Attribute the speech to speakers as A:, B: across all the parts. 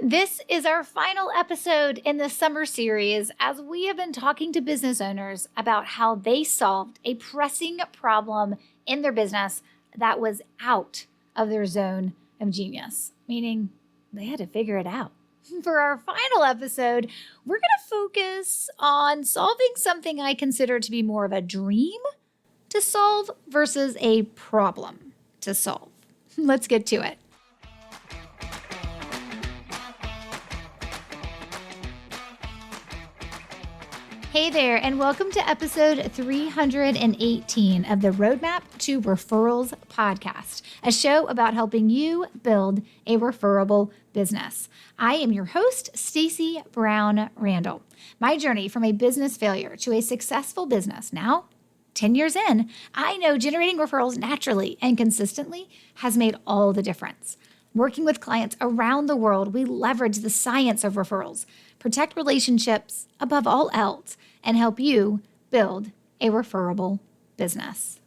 A: This is our final episode in the summer series as we have been talking to business owners about how they solved a pressing problem in their business that was out of their zone of genius, meaning they had to figure it out. For our final episode, we're going to focus on solving something I consider to be more of a dream to solve versus a problem to solve. Let's get to it. Hey there, and welcome to episode 318 of the Roadmap to Referrals podcast, a show about helping you build a referable business. I am your host, Stacey Brown Randall. My journey from a business failure to a successful business now, 10 years in, I know generating referrals naturally and consistently has made all the difference. Working with clients around the world, we leverage the science of referrals, protect relationships above all else, and help you build a referable business.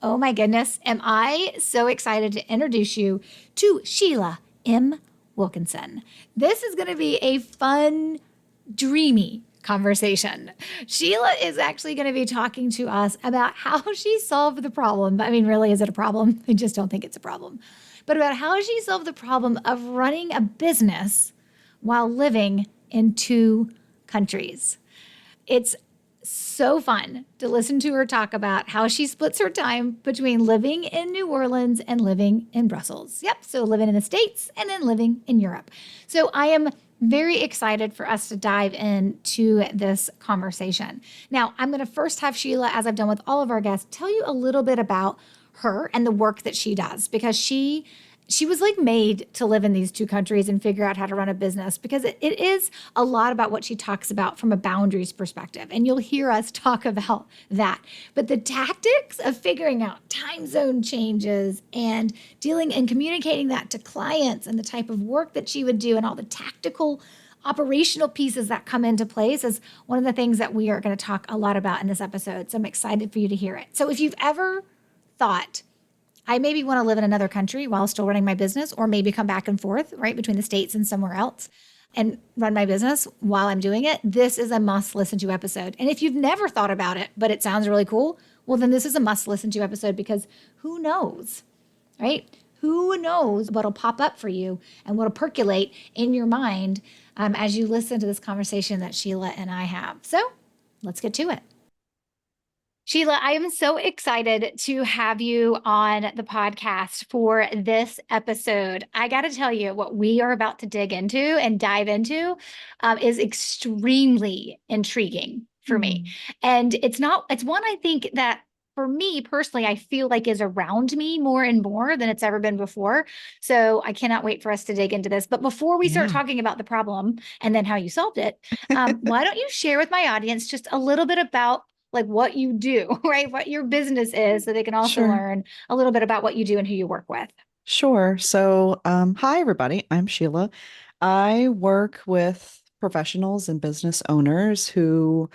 A: Oh my goodness, am I so excited to introduce you to Sheila M. Wilkinson. This is going to be a fun, dreamy conversation. Sheila is actually going to be talking to us about how she solved the problem. I mean, really, is it a problem? I just don't think it's a problem. But about how she solved the problem of running a business while living in two countries. It's so fun to listen to her talk about how she splits her time between living in New Orleans and living in Brussels. Yep, so living in the States and then living in Europe. So I am very excited for us to dive into this conversation. Now, I'm going to first have Sheila, as I've done with all of our guests, tell you a little bit about her and the work that she does, because she was like made to live in these two countries and figure out how to run a business, because it is a lot about what she talks about from a boundaries perspective. And you'll hear us talk about that. But the tactics of figuring out time zone changes and dealing and communicating that to clients and the type of work that she would do and all the tactical operational pieces that come into place is one of the things that we are going to talk a lot about in this episode. So I'm excited for you to hear it. So if you've ever thought, I maybe want to live in another country while still running my business, or maybe come back and forth, right, between the States and somewhere else and run my business while I'm doing it, this is a must listen to episode. And if you've never thought about it, but it sounds really cool, well, then this is a must listen to episode, because who knows, right? Who knows what'll pop up for you and what'll percolate in your mind as you listen to this conversation that Sheila and I have. So let's get to it. Sheila, I am so excited to have you on the podcast for this episode. I got to tell you, what we are about to dig into and dive into is extremely intriguing for me. And it's one I think that for me personally, I feel like is around me more and more than it's ever been before. So I cannot wait for us to dig into this. But before we start talking about the problem and then how you solved it, why don't you share with my audience just a little bit about like what you do, right? What your business is, so they can also learn a little bit about what you do and who you work with.
B: Sure. So, hi, everybody. I'm Sheila. I work with professionals and business owners who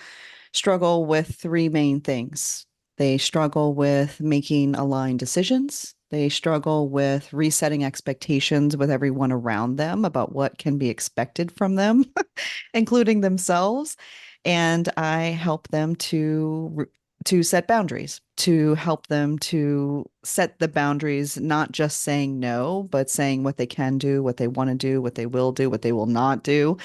B: struggle with three main things. They struggle with making aligned decisions. They struggle with resetting expectations with everyone around them about what can be expected from them, including themselves. And I help them to set boundaries, to help them to set the boundaries, not just saying no, but saying what they can do, what they want to do, what they will do, what they will not do.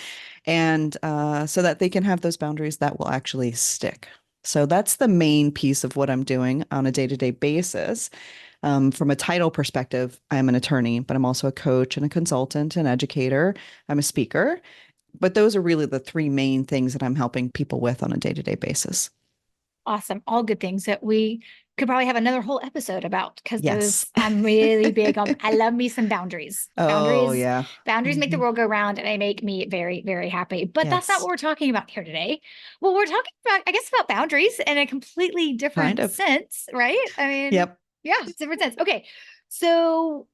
B: And so that they can have those boundaries that will actually stick. So that's the main piece of what I'm doing on a day-to-day basis. From a title perspective, I'm an attorney, but I'm also a coach and a consultant, an educator. I'm a speaker. But those are really the three main things that I'm helping people with on a day-to-day basis.
A: Awesome. All good things that we could probably have another whole episode about, because those I'm really big on. I love me some boundaries. Boundaries make the world go round, and they make me very, very happy. But that's not what we're talking about here today. Well, we're talking about, I guess, about boundaries in a completely different sense, right? I mean, it's a different sense. Okay. So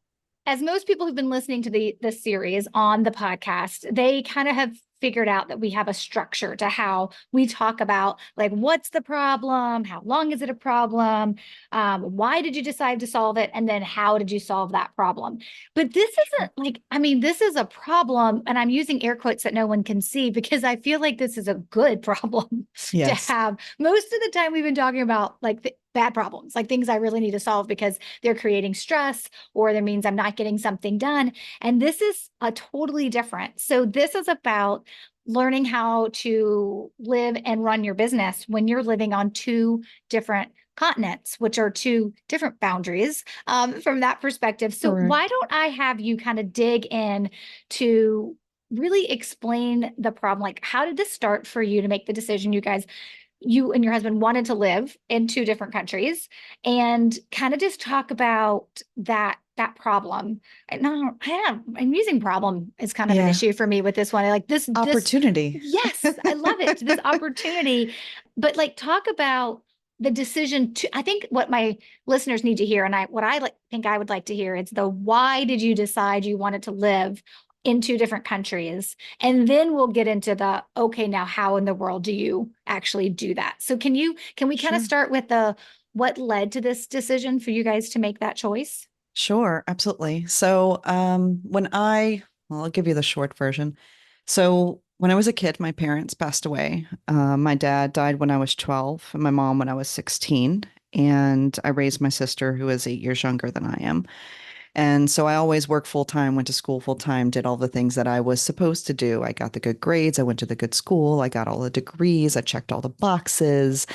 A: as most people who've been listening to this series on the podcast, they kind of have figured out that we have a structure to how we talk about like, what's the problem? How long is it a problem? Why did you decide to solve it? And then how did you solve that problem? But this isn't like, I mean, this is a problem. And I'm using air quotes that no one can see because I feel like this is a good problem to
B: Yes.
A: have. Most of the time we've been talking about like the bad problems, like things I really need to solve because they're creating stress or that means I'm not getting something done. And this is a totally different. So this is about learning how to live and run your business when you're living on two different continents, which are two different boundaries from that perspective. So
B: Correct.
A: why don't I have you kind of dig in to really explain the problem? Like, how did this start for you to make the decision you and your husband wanted to live in two different countries and kind of just talk about that problem. No, I'm using problem is kind of an
B: Yeah.
A: issue for me with this one. I like this.
B: Opportunity.
A: Yes, I love it. This opportunity, but like talk about the decision to, I think what my listeners need to hear, and what I like, think I would like to hear, it's the why did you decide you wanted to live in two different countries? And then we'll get into the, okay, now how in the world do you actually do that? So can we kind of
B: Sure.
A: start with what led to this decision for you guys to make that choice?
B: Sure, absolutely. So, well, I'll give you the short version. So, when I was a kid, my parents passed away. My dad died when I was 12, and my mom when I was 16. And I raised my sister, who is 8 years younger than I am. And so I always worked full time, went to school full time, did all the things that I was supposed to do. I got the good grades, I went to the good school, I got all the degrees, I checked all the boxes.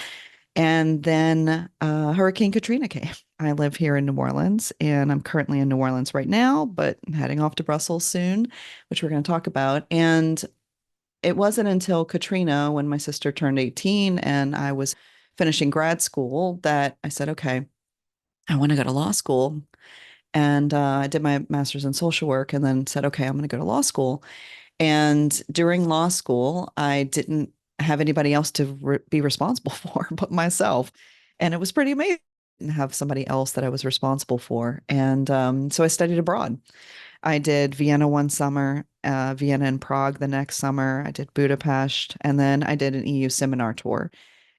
B: And then Hurricane Katrina came. I live here in New Orleans, and I'm currently in New Orleans right now, but I'm heading off to Brussels soon, which we're going to talk about. And it wasn't until Katrina, when my sister turned 18 and I was finishing grad school, that I said, okay, I want to go to law school. And I did my master's in social work and then said, okay, I'm going to go to law school. And during law school, I didn't have anybody else to be responsible for but myself. And it was pretty amazing to have somebody else that I was responsible for. And so I studied abroad. I did Vienna one summer, Vienna and Prague the next summer. I did Budapest, and then I did an EU seminar tour.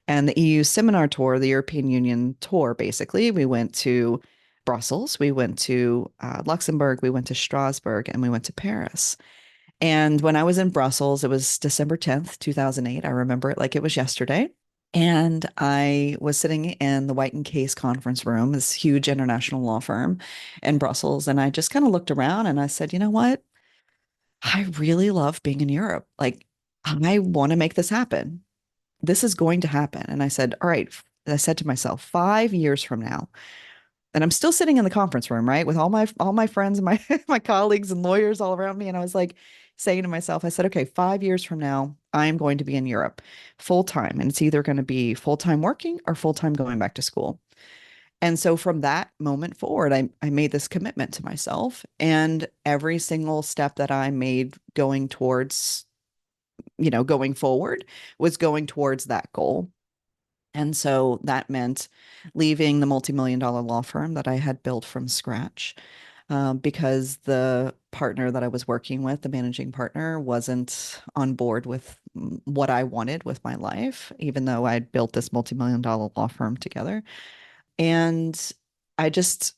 B: And the EU seminar tour, the European Union tour, basically, we went to Brussels, we went to Luxembourg, we went to Strasbourg, and we went to Paris. And when I was in Brussels, it was December 10th, 2008. I remember it like it was yesterday. And I was sitting in the White and Case conference room, this huge international law firm in Brussels. And I just kind of looked around and I said, you know what? I really love being in Europe. Like, I want to make this happen. This is going to happen. And I said, all right. I said to myself, 5 years from now, and I'm still sitting in the conference room, right, with all my friends and my my colleagues and lawyers all around me. And I was like saying to myself, I said, okay, 5 years from now, I'm going to be in Europe full time. And it's either going to be full time working or full time going back to school. And so from that moment forward, I made this commitment to myself. And every single step that I made going towards, going forward was going towards that goal. And so that meant leaving the multi-million-dollar law firm that I had built from scratch, because the partner that I was working with, the managing partner, wasn't on board with what I wanted with my life, even though I'd built this multi-million-dollar law firm together. And I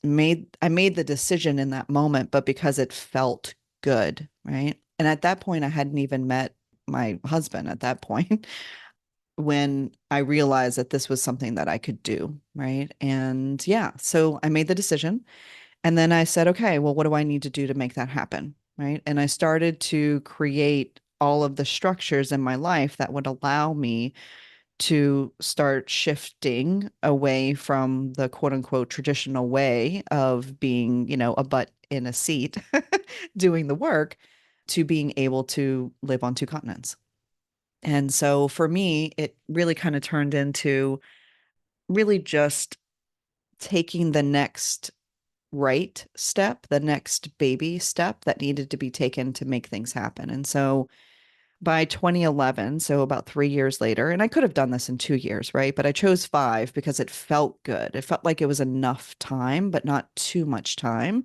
B: made the decision in that moment, but because it felt good, right? And at that point, I hadn't even met my husband at that point. When I realized that this was something that I could do, right? And yeah, so I made the decision. And then I said, okay, well, what do I need to do to make that happen? Right. And I started to create all of the structures in my life that would allow me to start shifting away from the quote unquote traditional way of being, a butt in a seat doing the work, to being able to live on two continents. And so for me, it really kind of turned into really just taking the next right step, the next baby step that needed to be taken to make things happen. And so by 2011, so about 3 years later, and I could have done this in 2 years, right? But I chose 5 because it felt good. It felt like it was enough time, but not too much time.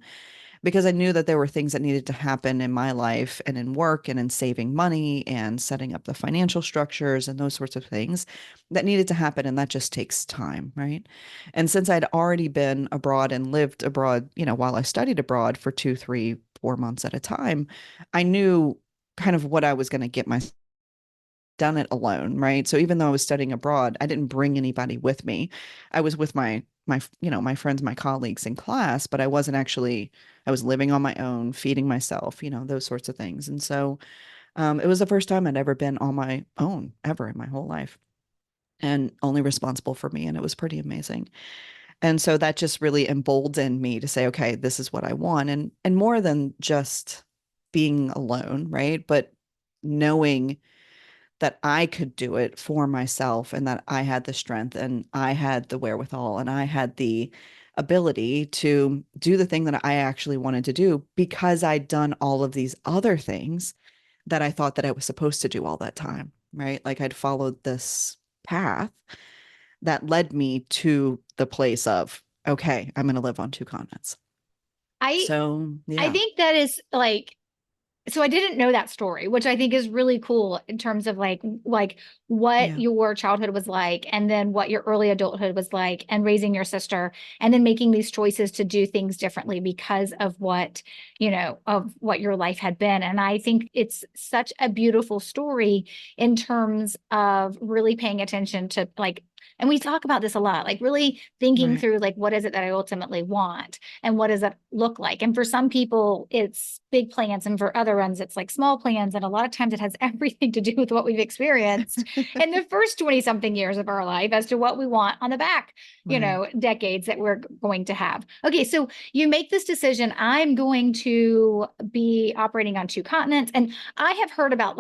B: because I knew that there were things that needed to happen in my life and in work and in saving money and setting up the financial structures and those sorts of things that needed to happen. And that just takes time, right? And since I'd already been abroad and lived abroad, while I studied abroad for 2, 3, 4 months at a time, I knew kind of what I was going to get myself done it alone, right? So even though I was studying abroad, I didn't bring anybody with me. I was with my friends, my colleagues in class, but I wasn't actually, I was living on my own, feeding myself, those sorts of things. And so it was the first time I'd ever been on my own ever in my whole life and only responsible for me. And it was pretty amazing. And so that just really emboldened me to say, okay, this is what I want. And more than just being alone, right? But knowing that I could do it for myself and that I had the strength and I had the wherewithal and I had the ability to do the thing that I actually wanted to do because I'd done all of these other things that I thought that I was supposed to do all that time, right? Like I'd followed this path that led me to the place of, okay, I'm going to live on 2 continents.
A: I
B: So,
A: I
B: yeah,
A: think that is like, so I didn't know that story, which I think is really cool in terms of like what
B: yeah,
A: your childhood was like, and then what your early adulthood was like, and raising your sister, and then making these choices to do things differently because of what your life had been. And I think it's such a beautiful story in terms of really paying attention to like, and we talk about this a lot, like really thinking
B: right.
A: through like, what is it that I ultimately want? And what does that look like? And for some people, it's big plans. And for other ones, it's like small plans. And a lot of times it has everything to do with what we've experienced in the first 20 something years of our life as to what we want on the back,
B: Right.
A: decades that we're going to have. Okay. So you make this decision. I'm going to be operating on 2 continents. And I have heard about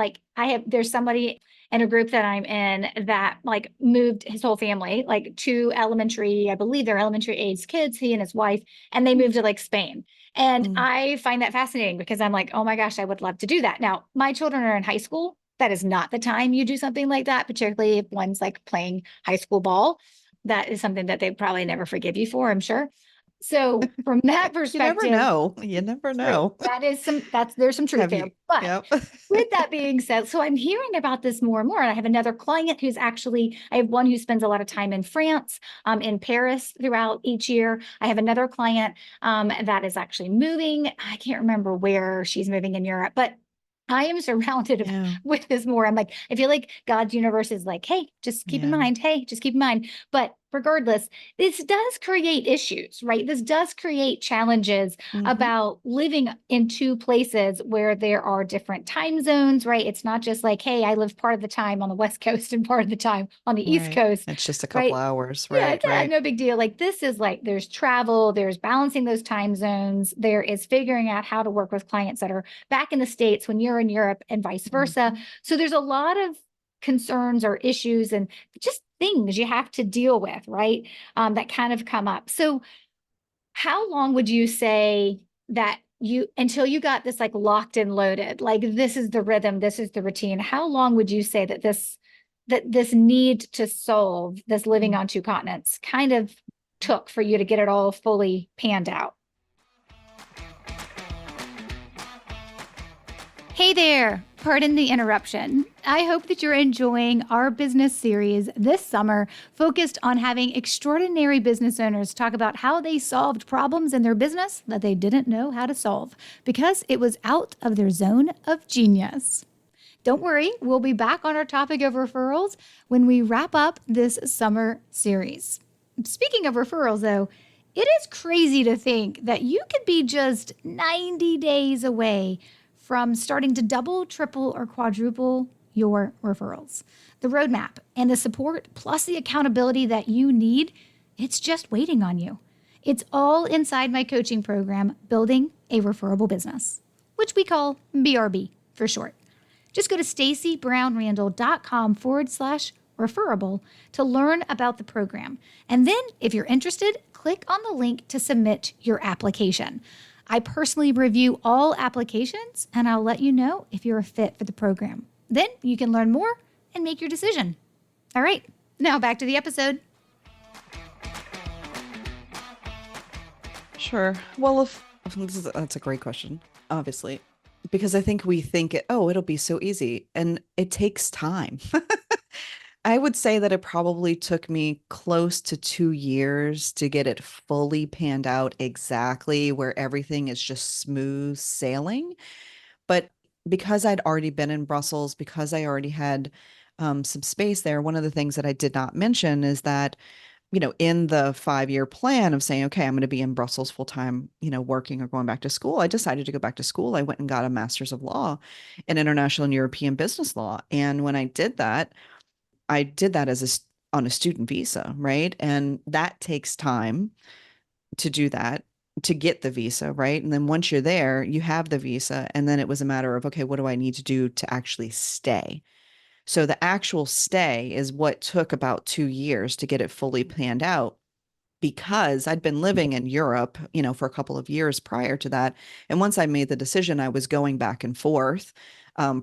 A: there's somebody in a group that I'm in that like moved his whole family, like 2 elementary, I believe they're elementary age kids, he and his wife, and they moved to like Spain. And
B: Mm.
A: I find that fascinating because I'm like, oh my gosh, I would love to do that. Now, my children are in high school. That is not the time you do something like that, particularly if one's like playing high school ball. That is something that they probably never forgive you for, I'm sure. So from that
B: You never
A: perspective,
B: know. You never
A: true.
B: know.
A: There's some truth
B: Have
A: there.
B: you?
A: But
B: Yep.
A: with that being said, so I'm hearing about this more and more. And I have another client I have one who spends a lot of time in France, in Paris throughout each year. I have another client that is actually moving. I can't remember where she's moving in Europe, but I am surrounded
B: Yeah.
A: with this more. I'm like, I feel like God's universe is like, hey, just keep in
B: Yeah.
A: mind. Hey, just keep in mind. But regardless, this does create issues, right? This does create challenges
B: Hmm.
A: about living in 2 places where there are different time zones, right? It's not just like, hey, I live part of the time on the West Coast and part of the time on the East
B: Right.
A: Coast,
B: It's just a couple
A: right?
B: hours.
A: Yeah,
B: Right.
A: it's
B: Right.
A: no big deal. Like this is like there's travel, there's balancing those time zones, there is figuring out how to work with clients that are back in the States when you're in Europe and vice versa.
B: Mhm.
A: So there's a lot of concerns or issues and just things you have to deal with, right? That kind of come up. So how long would you say that until you got this like locked and loaded, like this is the rhythm, this is the routine, how long would you say that this need to solve this living
B: Mm.
A: on 2 continents kind of took for you to get it all fully panned out? Hey there. Pardon the interruption. I hope that you're enjoying our business series this summer, focused on having extraordinary business owners talk about how they solved problems in their business that they didn't know how to solve because it was out of their zone of genius. Don't worry, we'll be back on our topic of referrals when we wrap up this summer series. Speaking of referrals, though, it is crazy to think that you could be just 90 days away from starting to double, triple, or quadruple your referrals. The roadmap and the support, plus the accountability that you need, it's just waiting on you. It's all inside my coaching program, Building a Referable Business, which we call BRB for short. Just go to stacybrownrandall.com/referable to learn about the program. And then, if you're interested, click on the link to submit your application. I personally review all applications, and I'll let you know if you're a fit for the program. Then you can learn more and make your decision. All right, now back to the episode.
B: Sure. Well, That's a great question, obviously, because I think we think oh, it'll be so easy, and it takes time. I would say that it probably took me close to 2 years to get it fully panned out exactly where everything is just smooth sailing. But because I'd already been in Brussels, because I already had some space there, one of the things that I did not mention is that, in the 5-year plan of saying, okay, I'm going to be in Brussels full time, working or going back to school, I decided to go back to school. I went and got a master's of law in international and European business law. And when I did that on a student visa, right? And that takes time to do that, to get the visa, right? And then once you're there, you have the visa. And then it was a matter of, okay, what do I need to do to actually stay? So the actual stay is what took about 2 years to get it fully planned out because I'd been living in Europe, for a couple of years prior to that. And once I made the decision, I was going back and forth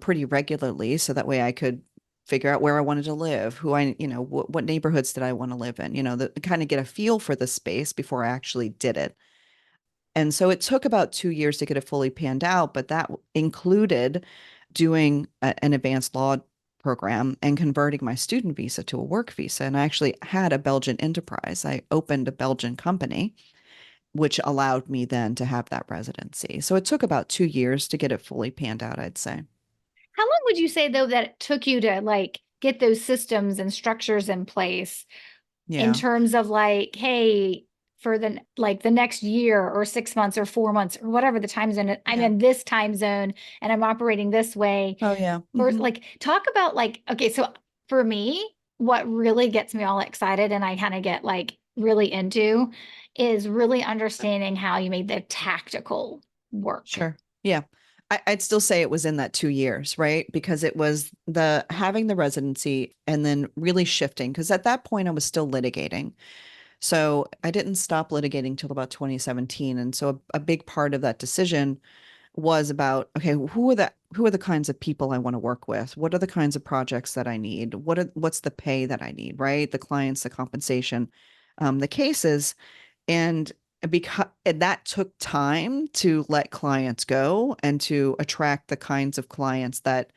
B: pretty regularly. So that way I could figure out where I wanted to live, who what neighborhoods did I want to live in, kind of get a feel for the space before I actually did it. And so it took about 2 years to get it fully panned out, but that included doing an advanced law program and converting my student visa to a work visa. And I actually had a Belgian enterprise. I opened a Belgian company, which allowed me then to have that residency. So it took about 2 years to get it fully panned out, I'd say.
A: How long would you say though that it took you to like get those systems and structures in place in
B: Yeah.
A: terms of like, hey, for the next year or 6 months or 4 months or whatever the time zone, I'm
B: Yeah.
A: in this time zone and I'm operating this way.
B: Oh, yeah.
A: Or like talk about like, okay, so for me, what really gets me all excited and I kind of get like really into is really understanding how you made the tactical work.
B: Sure. Yeah. I'd still say it was in that 2 years, right? Because it was the having the residency and then really shifting. Because at that point, I was still litigating. So I didn't stop litigating till about 2017. And so a big part of that decision was about, okay, who are the kinds of people I want to work with? What are the kinds of projects that I need? What's the pay that I need, right? The clients, the compensation, the cases. And because that took time to let clients go and to attract the kinds of clients that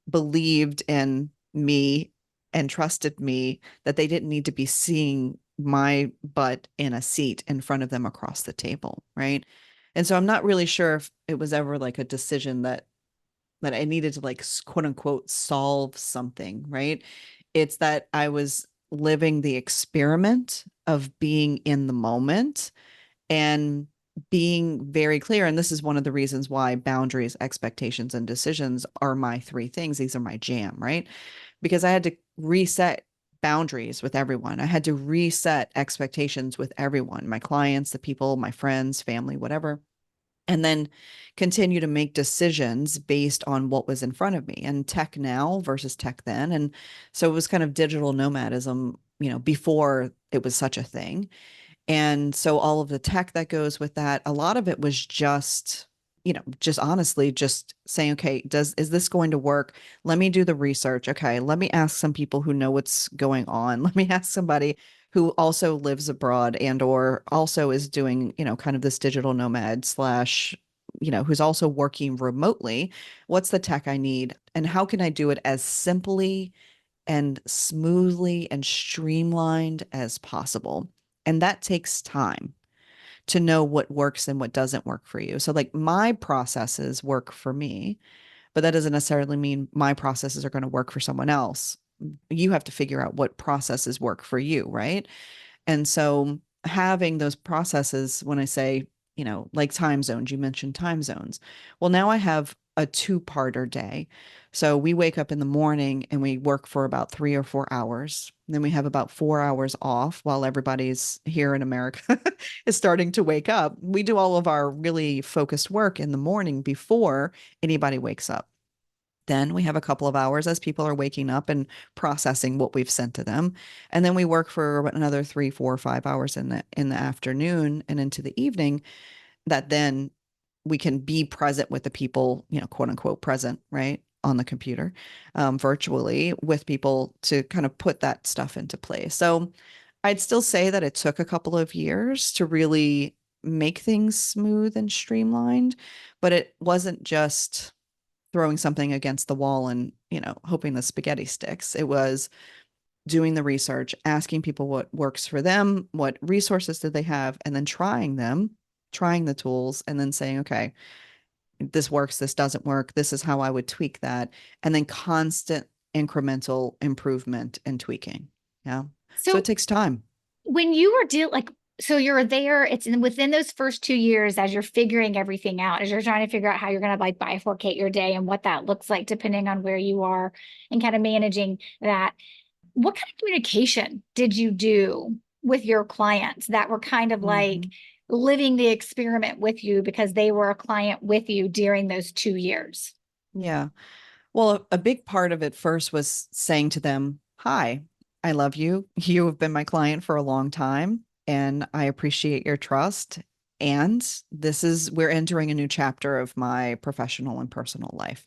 B: believed in me and trusted me, that they didn't need to be seeing my butt in a seat in front of them across the table, right? And so I'm not really sure if it was ever like a decision that I needed to like quote unquote solve something, right? It's that I was living the experiment of being in the moment and being very clear. And this is one of the reasons why boundaries, expectations, and decisions are my three things. These are my jam, right? Because I had to reset boundaries with everyone. I had to reset expectations with everyone, my clients, the people, my friends, family, whatever, and then continue to make decisions based on what was in front of me and tech now versus tech then. And so it was kind of digital nomadism, before it was such a thing. And so all of the tech that goes with that, a lot of it was just honestly just saying, okay, is this going to work? Let me do the research. Okay, let me ask some people who know what's going on. Let me ask somebody who also lives abroad and or also is doing, kind of this digital nomad slash, who's also working remotely. What's the tech I need? And how can I do it as simply and smoothly and streamlined as possible? And that takes time to know what works and what doesn't work for you. So, like, my processes work for me, but that doesn't necessarily mean my processes are going to work for someone else. You have to figure out what processes work for you, right? And so having those processes, when I say, like time zones, you mentioned time zones. Well, now I have a two-parter day. So we wake up in the morning and we work for about 3 or 4 hours. Then we have about 4 hours off while everybody's here in America is starting to wake up. We do all of our really focused work in the morning before anybody wakes up. Then we have a couple of hours as people are waking up and processing what we've sent to them. And then we work for another 3, 4, 5 hours in the afternoon and into the evening, that then we can be present with the people, quote unquote present, right? On the computer, virtually with people to kind of put that stuff into place. So I'd still say that it took a couple of years to really make things smooth and streamlined, but it wasn't just throwing something against the wall and, hoping the spaghetti sticks. It was doing the research, asking people what works for them, what resources did they have, and then trying them, trying the tools, and then saying, okay, this works, this doesn't work, this is how I would tweak that. And then constant incremental improvement and tweaking. Yeah. So it
A: So
B: takes time.
A: when you were so you're there, it's within those first 2 years as you're figuring everything out, as you're trying to figure out how you're going to like bifurcate your day and what that looks like depending on where you are and kind of managing that. What kind of communication did you do with your clients that were kind of like
B: Mhm.
A: living the experiment with you because they were a client with you during those 2 years?
B: Yeah. Well, a big part of it first was saying to them, hi, I love you. You have been my client for a long time, and I appreciate your trust. And we're entering a new chapter of my professional and personal life.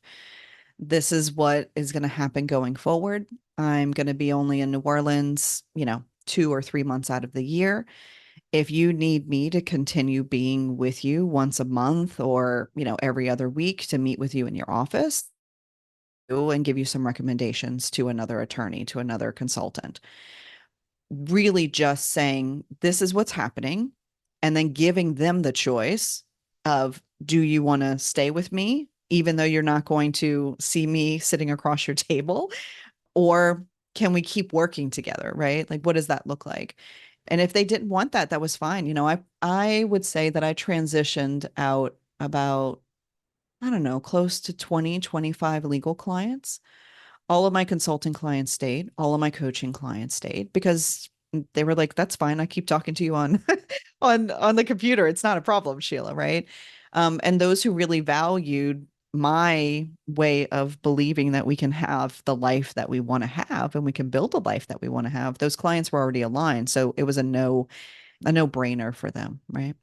B: This is what is going to happen going forward. I'm going to be only in New Orleans, 2 or 3 months out of the year. If you need me to continue being with you once a month or, every other week to meet with you in your office, and give you some recommendations to another attorney, to another consultant. Really just saying, this is what's happening, and then giving them the choice of, do you want to stay with me, even though you're not going to see me sitting across your table? Or can we keep working together, right? Like, what does that look like? And if they didn't want that, that was fine. I would say that I transitioned out about, I don't know, close to 20, 25 legal clients. All of my consulting clients stayed, all of my coaching clients stayed because they were like, that's fine. I keep talking to you on on the computer. It's not a problem, Sheila, right? And those who really valued my way of believing that we can have the life that we want to have and we can build a life that we want to have, those clients were already aligned. So it was a no-brainer for them, right?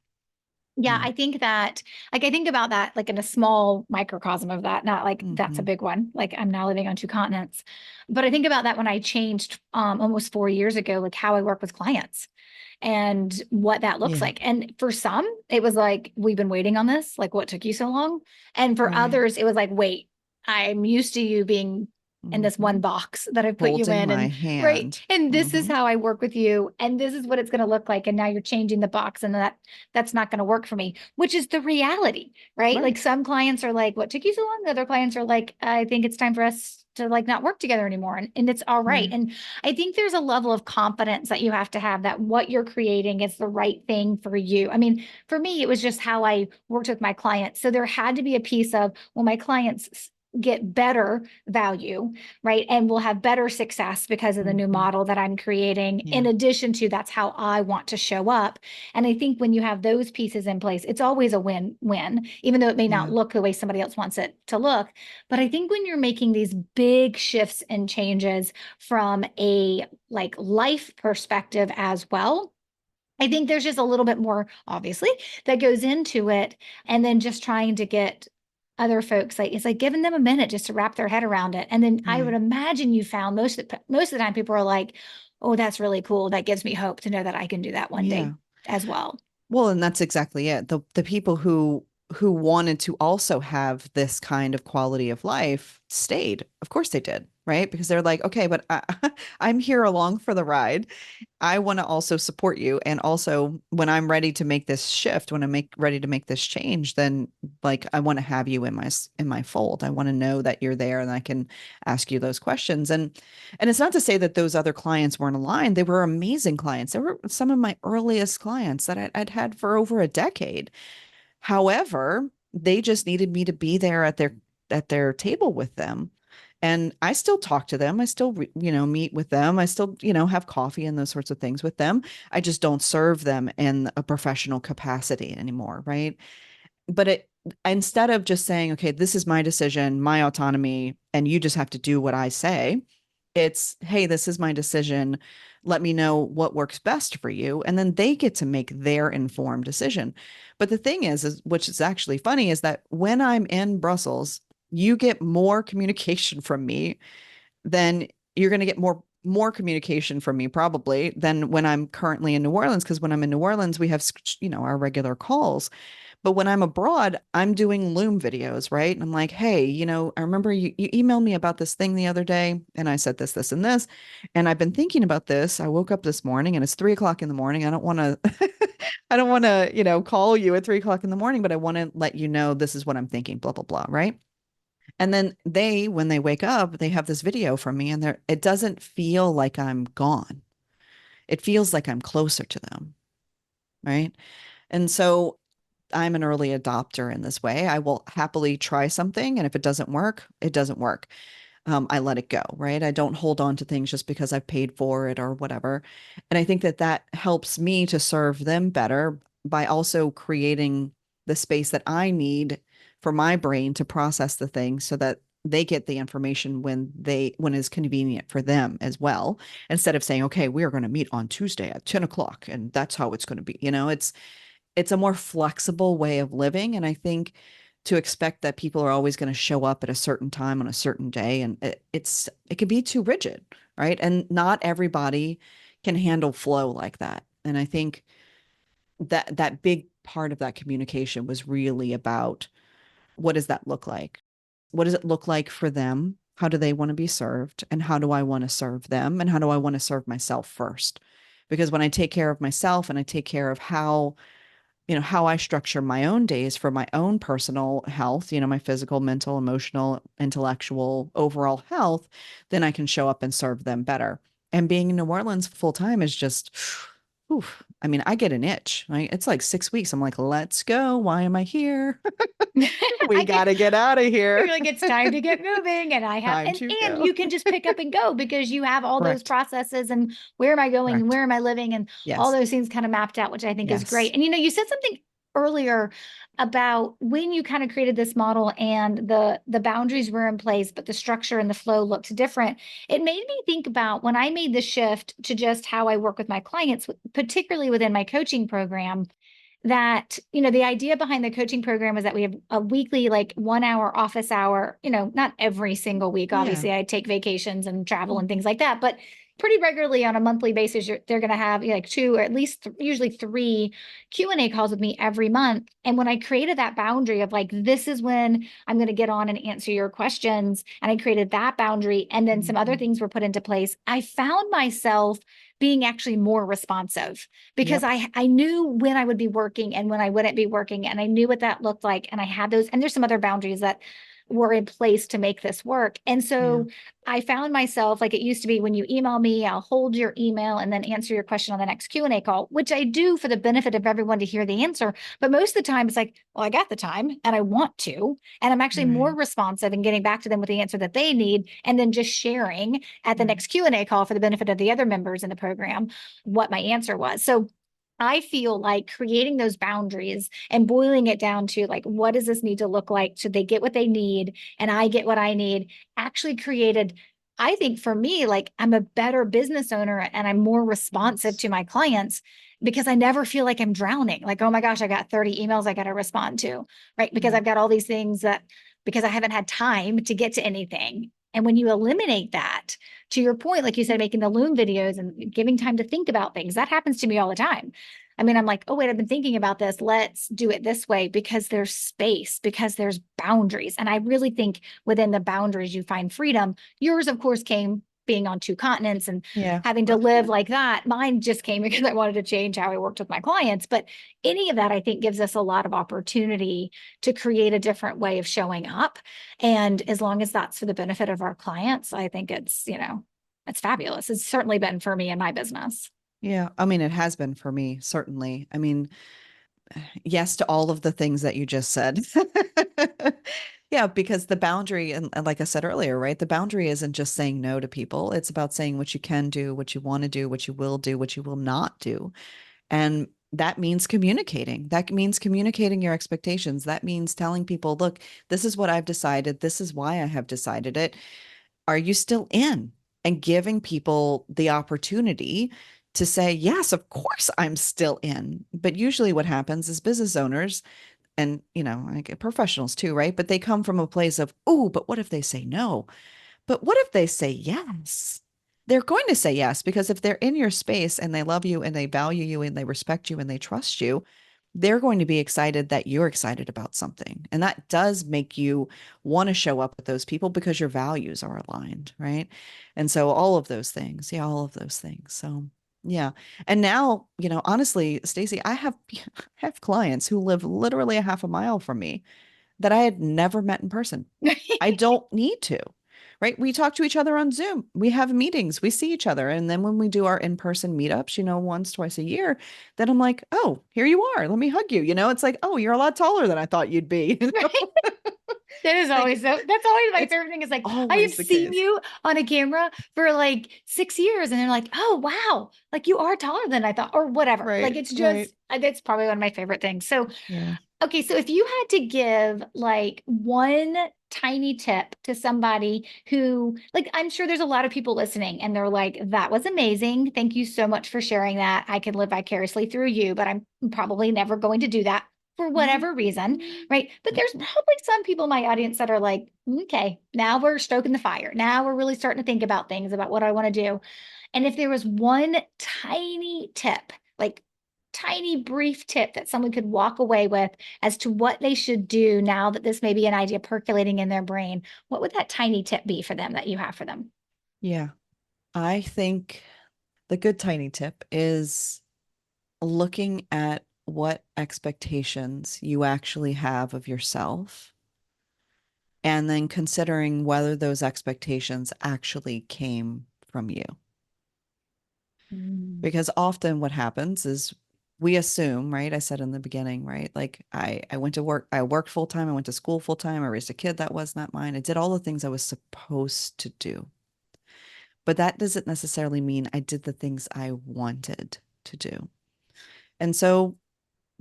A: Yeah,
B: Yeah.
A: I think that, like, I think about that, like in a small microcosm of that, not like that's a
B: Hmm.
A: big one. Like, I'm now living on two continents. But I think about that when I changed almost 4 years ago, like how I work with clients and what that looks
B: Yeah.
A: like. And for some, it was like, we've been waiting on this. Like, what took you so long? And for
B: Right.
A: others, it was like, wait, I'm used to you being in this one
B: Hmm.
A: box that I've put you
B: Holding
A: in.
B: my
A: And right.
B: hand.
A: And this is
B: Hmm.
A: how I work with you. And this is what it's going to look like. And now you're changing the box, and that's not going to work for me, which is the reality, right?
B: Right.
A: Like some clients are like, what took you so long? The other clients are like, I think it's time for us to like not work together anymore. And it's all right.
B: Yeah.
A: And I think there's a level of confidence that you have to have that what you're creating is the right thing for you. I mean, for me, it was just how I worked with my clients. So there had to be a piece of, well, my clients get better value, right? And will have better success because of the new
B: Hmm.
A: model that I'm creating. In
B: Yeah.
A: addition to, that's how I want to show up. And I think when you have those pieces in place, it's always a win-win, even though it may not
B: Yeah.
A: look the way somebody else wants it to look. But I think when you're making these big shifts and changes from a like life perspective as well, I think there's just a little bit more, obviously, that goes into it. And then just trying to get other folks, like it's like giving them a minute just to wrap their head around it. And then I would
B: Right.
A: imagine you found most of the time people are like, oh, that's really cool. That gives me hope to know that I can do that one day
B: Yeah.
A: as well.
B: Well, and that's exactly it. The people who wanted to also have this kind of quality of life stayed. Of course they did, right? Because they're like, okay, but I'm here along for the ride. I want to also support you. And also when I'm ready to make this shift, when ready to make this change, then like I want to have you in my fold. I want to know that you're there and I can ask you those questions. And it's not to say that those other clients weren't aligned. They were amazing clients. They were some of my earliest clients that I'd had for over a decade. However, they just needed me to be there at their table with them. And I still talk to them. I still, meet with them. I still, have coffee and those sorts of things with them. I just don't serve them in a professional capacity anymore, right? But instead of just saying, okay, this is my decision, my autonomy, and you just have to do what I say, it's, hey, this is my decision. Let me know what works best for you. And then they get to make their informed decision. But the thing is which is actually funny, is that when I'm in Brussels, you get more communication from me than you're going to get more more communication from me probably than when I'm currently in New Orleans. Because when I'm in New Orleans, we have, our regular calls. But when I'm abroad, I'm doing Loom videos, right? And I'm like, hey, I remember you emailed me about this thing the other day, and I said this, this, and this. And I've been thinking about this. I woke up this morning and it's 3 o'clock in the morning. I don't want to, I don't want to, call you at 3 o'clock in the morning, but I want to let you know this is what I'm thinking, blah, blah, blah, right? And then when they wake up, they have this video from me, and it doesn't feel like I'm gone. It feels like I'm closer to them, right? And so I'm an early adopter in this way. I will happily try something, and if it doesn't work, it doesn't work. I let it go, right? I don't hold on to things just because I've paid for it or whatever. And I think that that helps me to serve them better by also creating the space that I need for my brain to process the things so that they get the information when it's convenient for them as well, instead of saying, okay, we are going to meet on Tuesday at 10 o'clock and that's how it's going to be. It's a more flexible way of living. And I think to expect that people are always going to show up at a certain time on a certain day, and it can be too rigid, right? And not everybody can handle flow like that. And I think that big part of that communication was really about, what does that look like? What does it look like for them? How do they want to be served? And how do I want to serve them? And how do I want to serve myself first? Because when I take care of myself and I take care of how I structure my own days for my own personal health, my physical, mental, emotional, intellectual, overall health, then I can show up and serve them better. And being in New Orleans full time is just, oof. I mean, I get an itch, right? It's like 6 weeks. I'm like, let's go. Why am I here? We
A: I
B: got
A: get
B: to get out of here.
A: You're like, it's time to get moving. And I have,
B: Time to
A: and
B: go.
A: you can just pick up and go because you have all those
B: Correct.
A: processes and where am I going and
B: Correct.
A: where am I living and all
B: Yes.
A: those things kind of mapped out, which I think is
B: Yes.
A: great. And you said something earlier about when you kind of created this model and the boundaries were in place, but the structure and the flow looked different. It made me think about when I made the shift to just how I work with my clients, particularly within my coaching program, that the idea behind the coaching program is that we have a weekly, like 1 hour office hour, not every single week,
B: Yeah.
A: obviously I take vacations and travel and
B: Mhm.
A: things like that, but pretty regularly on a monthly basis they're going to have like two or at least usually three Q&A calls with me every month. And when I created that boundary of like, this is when I'm going to get on and answer your questions, and I created that boundary, and then some other
B: Mhm.
A: things were put into place, I found myself being actually more responsive because
B: Yep.
A: I knew when I would be working and when I wouldn't be working, and I knew what that looked like, and I had those, and there's some other boundaries that were in place to make this work. And
B: Yeah.
A: so I found myself, like, it used to be when you email me, I'll hold your email and then answer your question on the next Q&A call, which I do for the benefit of everyone to hear the answer. But most of the time it's like, well, I got the time and I want to, and I'm actually more
B: Right.
A: responsive and getting back to them with the answer that they need, and then just sharing at the
B: Right.
A: next Q&A call for the benefit of the other members in the program what my answer was. So I feel like creating those boundaries and boiling it down to like, what does this need to look like? Should they get what they need and I get what I need? Actually created, I think for me, like, I'm a better business owner and I'm more responsive
B: Yes.
A: to my clients because I never feel like I'm drowning. Like, oh my gosh, I got 30 emails I got to respond to, right? Because
B: Yeah.
A: I've got all these things because I haven't had time to get to anything. And when you eliminate that, to your point, like you said, making the Loom videos and giving time to think about things, that happens to me all the time. I mean, I'm like, oh, wait, I've been thinking about this. Let's do it this way because there's space, because there's boundaries. And I really think within the boundaries, you find freedom. Yours, of course, came being on two continents and
B: Yeah.
A: having to live like that. Mine just came because I wanted to change how I worked with my clients. But any of that, I think, gives us a lot of opportunity to create a different way of showing up. And as long as that's for the benefit of our clients, I think it's fabulous. It's certainly been for me in my business.
B: Yeah. I mean, it has been for me, certainly. I mean, yes to all of the things that you just said. Yeah, because the boundary, and like I said earlier, right? The boundary isn't just saying no to people. It's about saying what you can do, what you want to do, what you will do, what you will not do. And that means communicating. That means communicating your expectations. That means telling people, look, this is what I've decided. This is why I have decided it. Are you still in? And giving people the opportunity to say, yes, of course I'm still in. But usually what happens is business owners and, like professionals too, right? But they come from a place of, oh, but what if they say no? But what if they say yes? they're going to say yes because if they're in your space and they love you and they value you and they respect you and they trust you, they're going to be excited that you're excited about something. And that does make you want to show up with those people because your values are aligned, right? And so all of those things, yeah, all of those things. So yeah. And now, honestly, Stacey, I have I have clients who live literally a half a mile from me that I had never met in person. I don't need to, right? We talk to each other on Zoom. We have meetings. We see each other. And then when we do our in-person meetups, once, twice a year, then I'm like, oh, here you are. Let me hug you. It's like, oh, you're a lot taller than I thought you'd be.
A: That is
B: Like,
A: always that's always my
B: it's
A: favorite thing is like, I have
B: always the
A: seen
B: case.
A: you on a camera for like 6 years and they're like, oh, wow, like you are taller than I thought or whatever. Like
B: Right,
A: it's
B: right.
A: just, that's probably one of my favorite things. So,
B: Yeah.
A: okay. So if you had to give like one tiny tip to somebody who, like, I'm sure there's a lot of people listening and they're like, that was amazing. Thank you so much for sharing that. I can live vicariously through you, but I'm probably never going to do that for whatever reason. Right. But there's probably some people in my audience that are like, okay, now we're stoking the fire. Now we're really starting to think about things about what I want to do. And if there was one tiny tip, like tiny brief tip that someone could walk away with as to what they should do now that this may be an idea percolating in their brain, what would that tiny tip be for them that you have for them?
B: Yeah. I think the good tiny tip is looking at what expectations you actually have of yourself and then considering whether those expectations actually came from you.
A: Mm.
B: Because often what happens is we assume, right? I said in the beginning, right? Like I went to work, I worked full time, I went to school full time, I raised a kid that was not mine. I did all the things I was supposed to do. But that doesn't necessarily mean I did the things I wanted to do. And so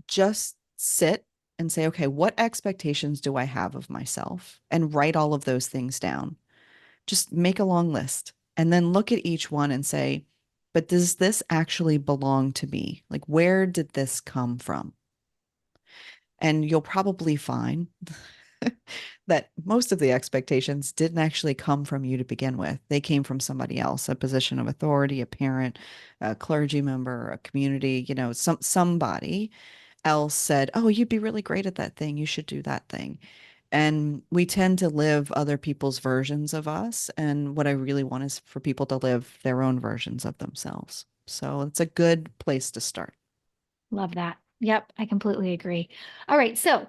B: just sit and say, okay, what expectations do I have of myself? And write all of those things down. Just make a long list and then look at each one and say, but does this actually belong to me? Like, where did this come from? And you'll probably find that most of the expectations didn't actually come from you to begin with. They came from somebody else, a position of authority, a parent, a clergy member, a community, somebody else said, "Oh, you'd be really great at that thing. You should do that thing." And we tend to live other people's versions of us. And what I really want is for people to live their own versions of themselves. So it's a good place to start.
A: Love that. Yep, I completely agree. All right. So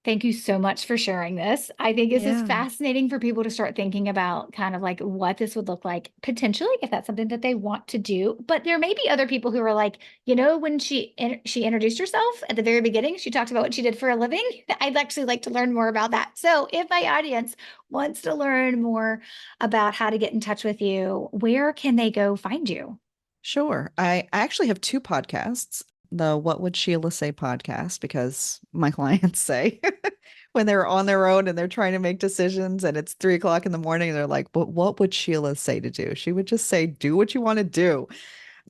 A: thank you so much for sharing this. I think this is
B: Yeah.
A: fascinating for people to start thinking about kind of like what this would look like potentially if that's something that they want to do. But there may be other people who are like, when she introduced herself at the very beginning, she talked about what she did for a living. I'd actually like to learn more about that. So if my audience wants to learn more about how to get in touch with you, where can they go find you?
B: Sure. I actually have two podcasts. The What Would Sheila Say podcast, because my clients say when they're on their own and they're trying to make decisions and it's 3 o'clock in the morning, they're like, but what would Sheila say to do? She would just say, do what you want to do.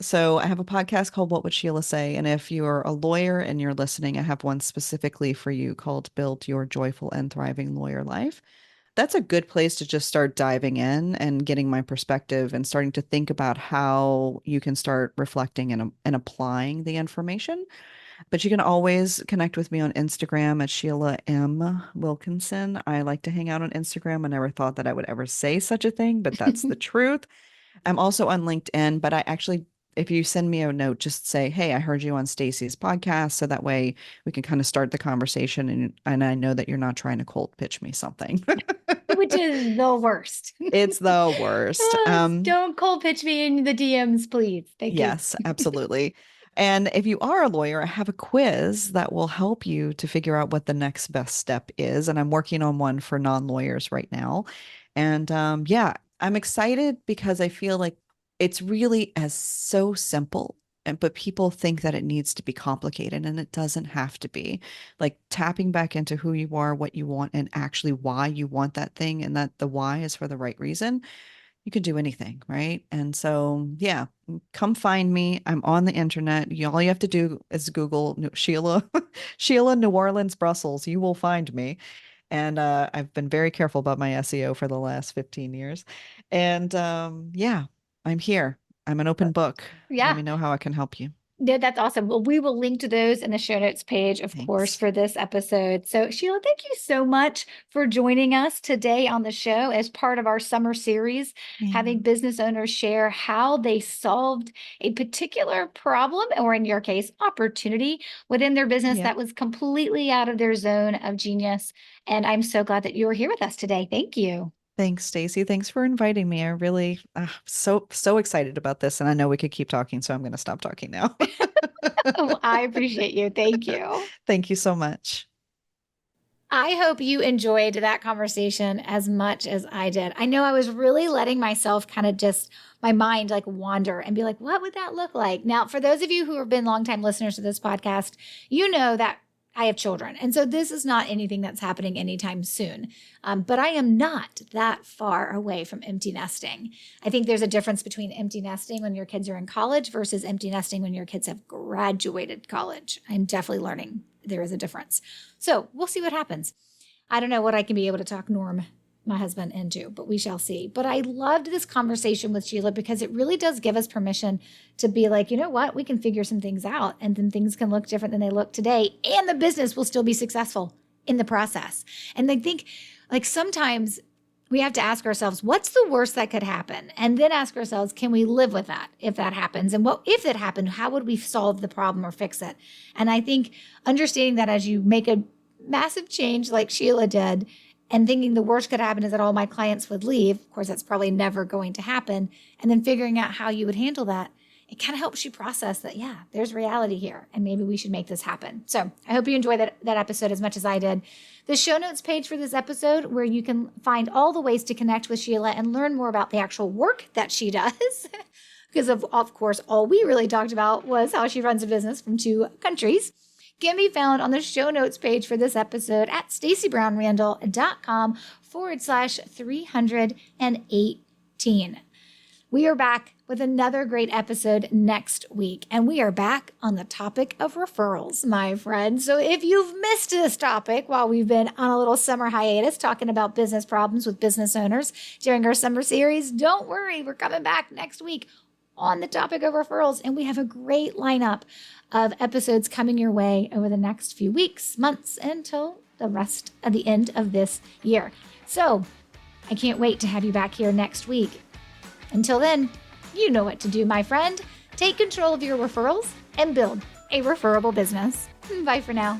B: So I have a podcast called What Would Sheila Say? And if you're a lawyer and you're listening, I have one specifically for you called Build Your Joyful and Thriving Lawyer Life. That's a good place to just start diving in and getting my perspective and starting to think about how you can start reflecting and applying the information. But you can always connect with me on Instagram at Sheila M. Wilkinson. I like to hang out on Instagram. I never thought that I would ever say such a thing, but that's the truth. I'm also on LinkedIn, but I actually, if you send me a note, just say, "Hey, I heard you on Stacy's podcast," so that way we can kind of start the conversation, and I know that you're not trying to cold pitch me something.
A: Which is the worst.
B: It's the worst.
A: Don't cold pitch me in the DMs, please. Thank you.
B: Yes, absolutely. And if you are a lawyer, I have a quiz that will help you to figure out what the next best step is. And I'm working on one for non-lawyers right now. And yeah, I'm excited because I feel like it's really as so simple. But people think that it needs to be complicated, and it doesn't have to be. Like tapping back into who you are, what you want, and actually why you want that thing, and that the why is for the right reason. You could do anything, right? And so, yeah, come find me. I'm on the internet. All you have to do is Google Sheila, Sheila, New Orleans, Brussels. You will find me. And I've been very careful about my SEO for the last 15 years. And yeah, I'm here. I'm an open book.
A: Yeah.
B: Let me know how I can help you.
A: Yeah, that's awesome. Well, we will link to those in the show notes page, of course,
B: Thanks.
A: for this episode. So, Sheila, thank you so much for joining us today on the show as part of our summer series, having business owners share how they solved a particular problem, or in your case, opportunity within their business
B: Yep.
A: that was completely out of their zone of genius. And I'm so glad that you were here with us today. Thank you.
B: Thanks, Stacy. Thanks for inviting me. I really so excited about this, and I know we could keep talking, so I'm going to stop talking now.
A: Oh, I appreciate you. Thank you.
B: Thank you so much.
A: I hope you enjoyed that conversation as much as I did. I know I was really letting myself kind of just my mind like wander and be like, what would that look like? Now, for those of you who have been longtime listeners to this podcast, you know that I have children. And so this is not anything that's happening anytime soon. But I am not that far away from empty nesting. I think there's a difference between empty nesting when your kids are in college versus empty nesting when your kids have graduated college. I'm definitely learning there is a difference. So we'll see what happens. I don't know what I can be able to talk Norm, my husband, into, but we shall see. But I loved this conversation with Sheila because it really does give us permission to be like, you know what, we can figure some things out and then things can look different than they look today. And the business will still be successful in the process. And I think like sometimes we have to ask ourselves, what's the worst that could happen? And then ask ourselves, can we live with that if that happens? And what if it happened, how would we solve the problem or fix it? And I think understanding that as you make a massive change like Sheila did, and thinking the worst could happen is that all my clients would leave. Of course, that's probably never going to happen. And then figuring out how you would handle that, it kind of helps you process that, yeah, there's reality here and maybe we should make this happen. So I hope you enjoyed that episode as much as I did. The show notes page for this episode, where you can find all the ways to connect with Sheila and learn more about the actual work that she does. Because of course, all we really talked about was how she runs a business from 2 countries, can be found on the show notes page for this episode at stacybrownrandall.com/318. We are back with another great episode next week, and we are back on the topic of referrals, my friend. So if you've missed this topic while we've been on a little summer hiatus talking about business problems with business owners during our summer series, don't worry, we're coming back next week on the topic of referrals, and we have a great lineup of episodes coming your way over the next few weeks, months, until the rest of the end of this year. So I can't wait to have you back here next week. Until then, you know what to do, my friend. Take control of your referrals and build a referable business. Bye for now.